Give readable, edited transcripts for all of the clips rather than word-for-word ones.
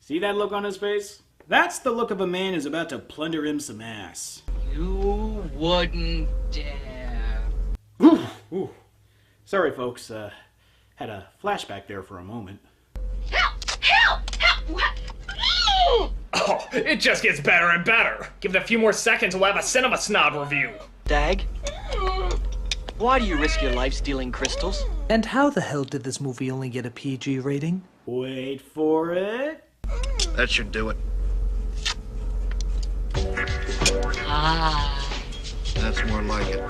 See that look on his face? That's the look of a man who's about to plunder him some ass. You wouldn't dare. Ooh. Sorry, folks. Had a flashback there for a moment. Help! Help! Help! What? Oh, it just gets better and better. Give it a few more seconds, we'll have a cinema snob review. Dag, why do you risk your life stealing crystals? And how the hell did this movie only get a PG rating? Wait for it. That should do it. Ah. That's more like it.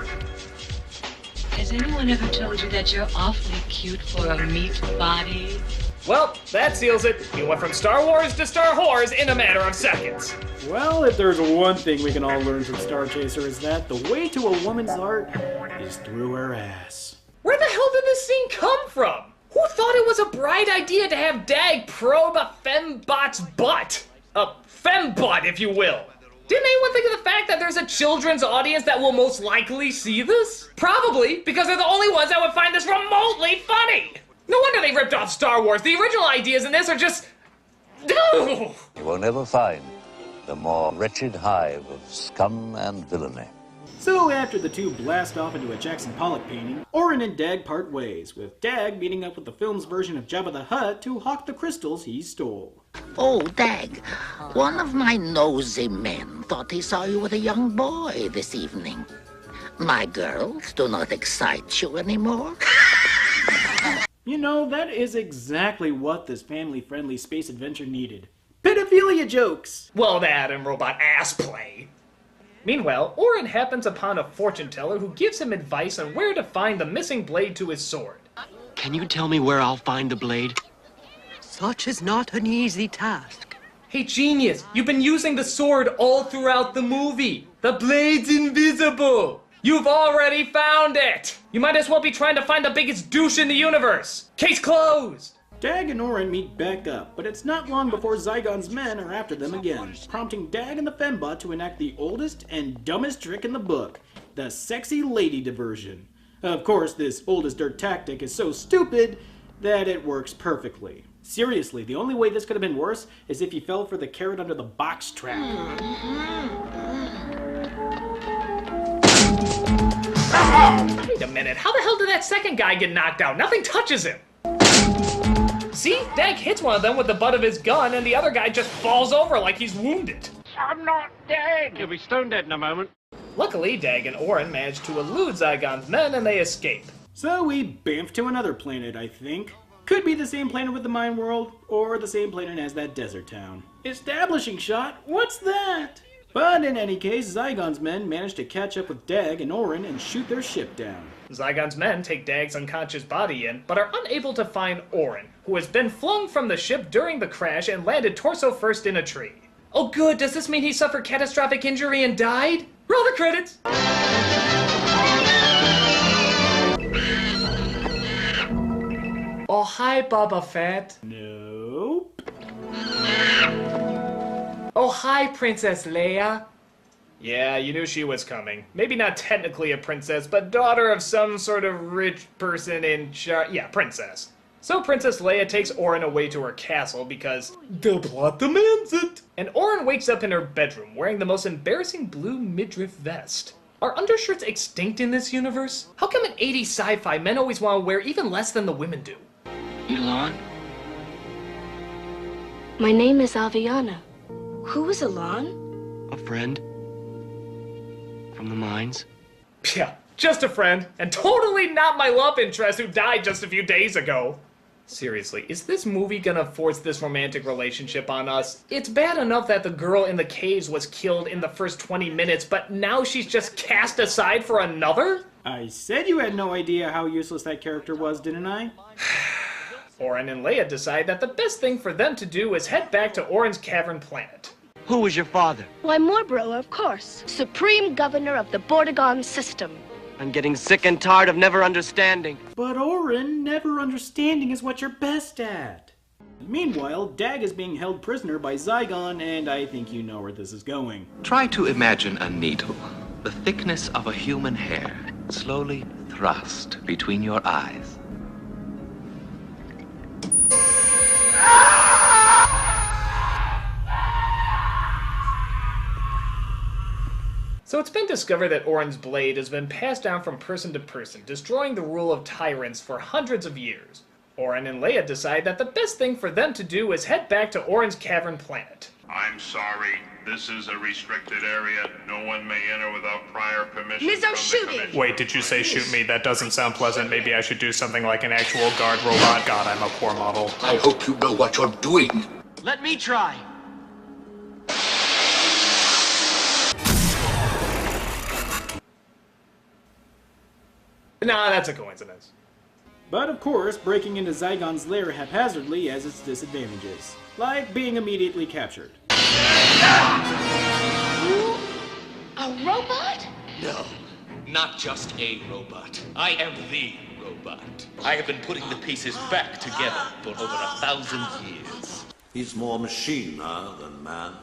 Has anyone ever told you that you're awfully cute for a meat body? Well, that seals it. We went from Star Wars to Star Whores in a matter of seconds. Well, if there's one thing we can all learn from Star Chaser is that the way to a woman's heart is through her ass. Where the hell did this scene come from? Who thought it was a bright idea to have Dag probe a fembot's butt? A fembutt, if you will. Didn't anyone think of the fact that there's a children's audience that will most likely see this? Probably, because they're the only ones that would find this remotely funny. No wonder they ripped off Star Wars. The original ideas in this are just... You will never find the more wretched hive of scum and villainy. So after the two blast off into a Jackson Pollock painting, Orin and Dag part ways, with Dag meeting up with the film's version of Jabba the Hutt to hawk the crystals he stole. Oh, Dag, one of my nosy men thought he saw you with a young boy this evening. My girls do not excite you anymore. You know, that is exactly what this family-friendly space adventure needed. Pedophilia jokes! Well, that and robot ass play. Meanwhile, Orin happens upon a fortune teller who gives him advice on where to find the missing blade to his sword. Can you tell me where I'll find the blade? Such is not an easy task. Hey, genius, you've been using the sword all throughout the movie. The blade's invisible. You've already found it! You might as well be trying to find the biggest douche in the universe! Case closed! Dag and Orin meet back up, but it's not long before Zygon's men are after them again, prompting Dag and the Fembot to enact the oldest and dumbest trick in the book, the sexy lady diversion. Of course, this oldest dirt tactic is so stupid that it works perfectly. Seriously, the only way this could have been worse is if he fell for the carrot under the box trap. Wait a minute, how the hell did that second guy get knocked out? Nothing touches him! See? Dag hits one of them with the butt of his gun, and the other guy just falls over like he's wounded. I'm not dead! You'll be stone dead in a moment. Luckily, Dag and Orin manage to elude Zygon's men, and they escape. So we bamf to another planet, I think. Could be the same planet with the mine world, or the same planet as that desert town. Establishing shot? What's that? But in any case, Zygon's men manage to catch up with Dag and Orin and shoot their ship down. Zygon's men take Dag's unconscious body in, but are unable to find Orin, who has been flung from the ship during the crash and landed torso first in a tree. Oh good, does this mean he suffered catastrophic injury and died? Roll the credits! Oh hi, Boba Fett. Nope. Oh hi, Princess Leia. Yeah, you knew she was coming. Maybe not technically a princess, but daughter of some sort of rich person in charge. Yeah, princess. So Princess Leia takes Orin away to her castle because the plot demands it. And Orin wakes up in her bedroom wearing the most embarrassing blue midriff vest. Are undershirts extinct in this universe? How come in 80s sci-fi men always want to wear even less than the women do? Elon? My name is Aviana. Who is Alon? A friend? From the mines? Yeah, just a friend, and totally not my love interest who died just a few days ago. Seriously, is this movie gonna force this romantic relationship on us? It's bad enough that the girl in the caves was killed in the first 20 minutes, but now she's just cast aside for another? I said you had no idea how useless that character was, didn't I? Orin and Leia decide that the best thing for them to do is head back to Orin's cavern planet. Who was your father? Why, Morbro, of course. Supreme Governor of the Bordegon System. I'm getting sick and tired of never understanding. But Orin, never understanding is what you're best at. Meanwhile, Dag is being held prisoner by Zygon, and I think you know where this is going. Try to imagine a needle, the thickness of a human hair, slowly thrust between your eyes. So it's been discovered that Orin's blade has been passed down from person to person, destroying the rule of tyrants for hundreds of years. Orin and Leia decide that the best thing for them to do is head back to Orin's cavern planet. I'm sorry. This is a restricted area. No one may enter without prior permission Mizzo, from the shoot him! commission. Wait, did you say shoot me? That doesn't sound pleasant. Maybe I should do something like an actual guard robot. God, I'm a poor model. I hope you know what you're doing. Let me try. Nah, that's a coincidence. But of course, breaking into Zygon's lair haphazardly has its disadvantages, like being immediately captured. A robot? No, not just a robot. I am the robot. I have been putting the pieces back together for over 1,000 years. He's more machine, than man.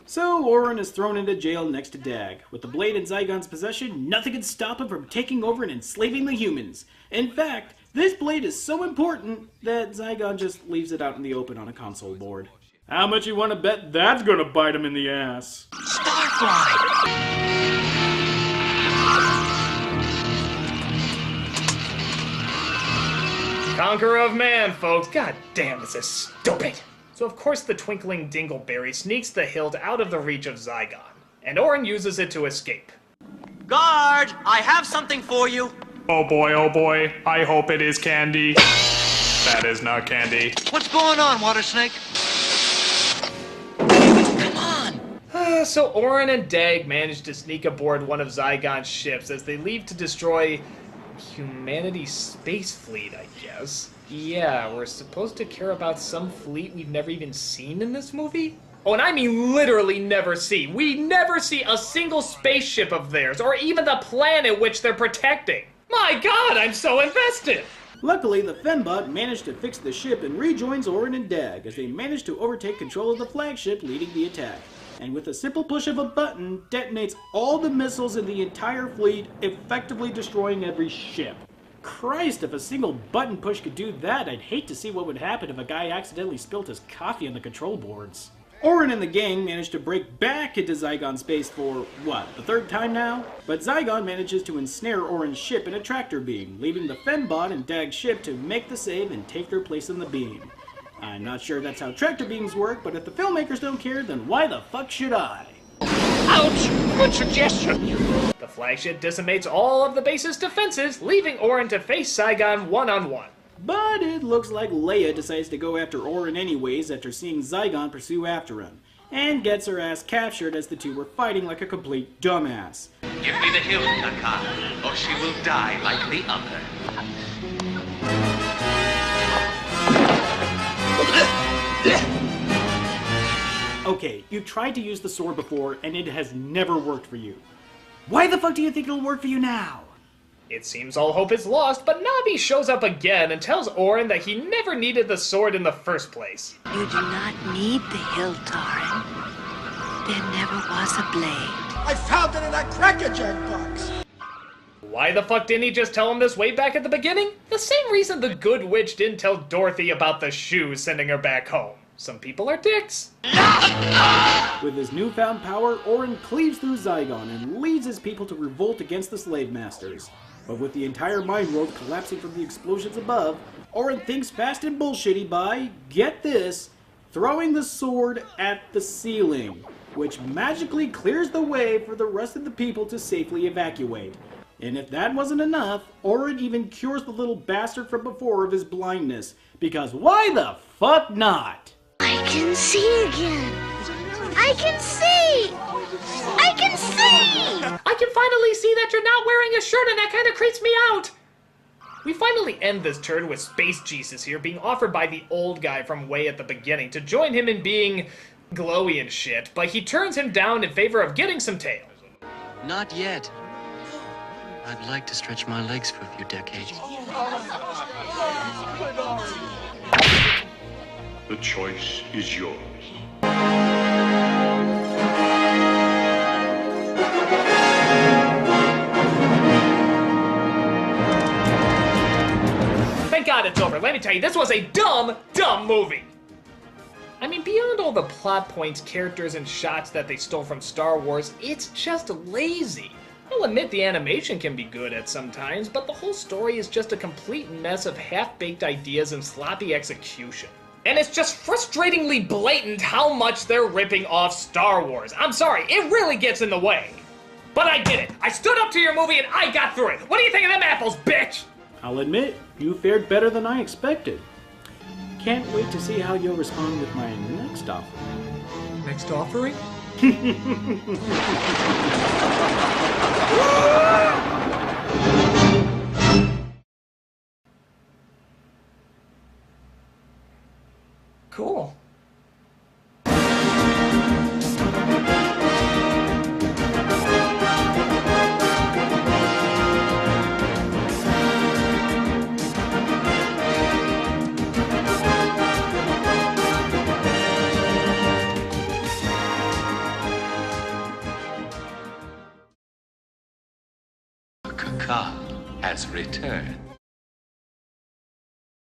So Orin is thrown into jail next to Dag. With the blade in Zygon's possession, nothing can stop him from taking over and enslaving the humans. In fact, this blade is so important that Zygon just leaves it out in the open on a console board. How much you want to bet that's gonna bite him in the ass? Conqueror of man, folks. God damn, this is stupid. So of course the twinkling dingleberry sneaks the hilt out of the reach of Zygon, and Orin uses it to escape. Guard, I have something for you. Oh boy, I hope it is candy. That is not candy. What's going on, Water Snake? Come on! So Orin and Dag manage to sneak aboard one of Zygon's ships as they leave to destroy humanity's space fleet, I guess. Yeah, we're supposed to care about some fleet we've never even seen in this movie? Oh, and I mean literally never see. We never see a single spaceship of theirs, or even the planet which they're protecting. My god, I'm so invested! Luckily, the Fembot managed to fix the ship and rejoins Orin and Dag as they manage to overtake control of the flagship leading the attack. And with a simple push of a button, detonates all the missiles in the entire fleet, effectively destroying every ship. Christ, if a single button push could do that, I'd hate to see what would happen if a guy accidentally spilled his coffee on the control boards. Orin and the gang managed to break back into Zygon space for, what, the third time now? But Zygon manages to ensnare Orin's ship in a tractor beam, leaving the Fembot and Dag's ship to make the save and take their place in the beam. I'm not sure that's how tractor beams work, but if the filmmakers don't care, then why the fuck should I? Ouch! Good suggestion! The flagship decimates all of the base's defenses, leaving Orin to face Zygon one-on-one. But it looks like Leia decides to go after Orin anyways after seeing Zygon pursue after him, and gets her ass captured as the two were fighting like a complete dumbass. Give me the hilt, Naka, or she will die like the other. Okay, you tried to use the sword before, and it has never worked for you. Why the fuck do you think it'll work for you now? It seems all hope is lost, but Navi shows up again and tells Orin that he never needed the sword in the first place. You do not need the hilt, Orin. There never was a blade. I found it in that crackerjack box. Why the fuck didn't he just tell him this way back at the beginning? The same reason the good witch didn't tell Dorothy about the shoes sending her back home. Some people are dicks. With his newfound power, Orin cleaves through Zygon and leads his people to revolt against the slave masters. But with the entire mind world collapsing from the explosions above, Orin thinks fast and bullshitty by, get this, throwing the sword at the ceiling, which magically clears the way for the rest of the people to safely evacuate. And if that wasn't enough, Orin even cures the little bastard from before of his blindness, because why the fuck not? I can see again. I can see! I can see! I can finally see that you're not wearing a shirt, and that kind of creeps me out. We finally end this turn with Space Jesus here being offered by the old guy from way at the beginning to join him in being glowy and shit, but he turns him down in favor of getting some tail. Not yet. I'd like to stretch my legs for a few decades. The choice is yours. Thank God it's over. Let me tell you, this was a dumb movie. I mean, beyond all the plot points, characters, and shots that they stole from Star Wars, it's just lazy. I'll admit the animation can be good at some times, but the whole story is just a complete mess of half-baked ideas and sloppy execution. And it's just frustratingly blatant how much they're ripping off Star Wars. I'm sorry, it really gets in the way. But I did it. I stood up to your movie and I got through it. What do you think of them apples, bitch? I'll admit, you fared better than I expected. Can't wait to see how you'll respond with my next offering. Next offering? Cool. Kaka has returned.